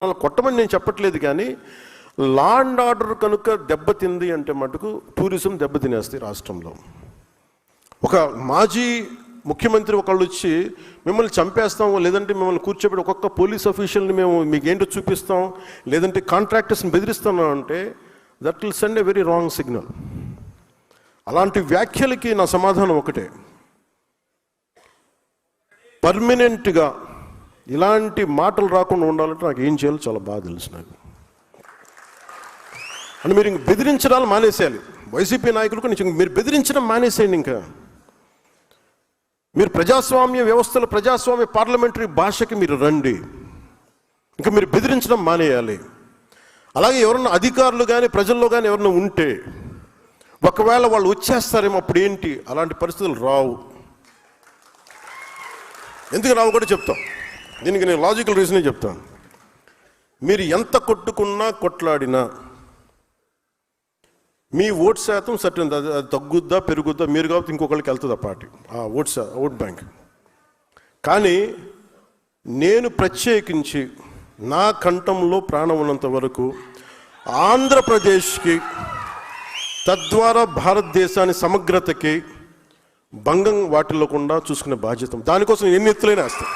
అలా కొట్టమని నేను చెప్పట్లేదు, కానీ లా అండ్ ఆర్డర్ కనుక దెబ్బతింది అంటే మటుకు టూరిజం దెబ్బతినేస్తాయి రాష్ట్రంలో. ఒక మాజీ ముఖ్యమంత్రి ఒకళ్ళు వచ్చి మిమ్మల్ని చంపేస్తాం, లేదంటే మిమ్మల్ని కూర్చోబెట్టి ఒక్కొక్క పోలీస్ అఫీషియల్ని మేము మీకు ఏంటో చూపిస్తాం, లేదంటే కాంట్రాక్టర్స్ని బెదిరిస్తాం అంటే that will send a very wrong signal. అలాంటి వ్యాఖ్యలకి నా సమాధానం ఒకటే, పర్మనెంట్గా ఇలాంటి మాటలు రాకుండా ఉండాలంటే నాకు ఏం చేయాలో చాలా బాగా తెలుసు నాకు. అని మీరు ఇంక బెదిరించడాలు మానేసేయాలి. వైసీపీ నాయకులకు మీరు బెదిరించడం మానేసేయండి. ఇంకా మీరు ప్రజాస్వామ్య వ్యవస్థలో ప్రజాస్వామ్య పార్లమెంటరీ భాషకి మీరు రండి. ఇంకా మీరు బెదిరించడం మానేయాలి. అలాగే ఎవరన్నా అధికారులు కానీ ప్రజల్లో కానీ ఎవరన్నా ఉంటే ఒకవేళ వాళ్ళు వచ్చేస్తారేమో అప్పుడు ఏంటి, అలాంటి పరిస్థితులు రావు. ఎందుకు రావు కూడా చెప్తాం. దీనికి నేను లాజికల్ రీజనే చెప్తాను. మీరు ఎంత కొట్టుకున్నా కొట్లాడినా మీ ఓట్ శాతం సర్టన్, అది తగ్గుద్దా పెరుగుద్దా మీరు కాబట్టి ఇంకొకరికి వెళ్తుంది ఆ పార్టీ, ఆ ఓట్ బ్యాంక్. కానీ నేను ప్రత్యేకించి నా కంఠంలో ప్రాణం ఉన్నంత వరకు ఆంధ్రప్రదేశ్కి, తద్వారా భారతదేశాన్ని సమగ్రతకి భంగం వాటిల్లకుండా చూసుకునే బాధ్యత, దానికోసం ఎన్ని ఎత్తులైనా వేస్తాం.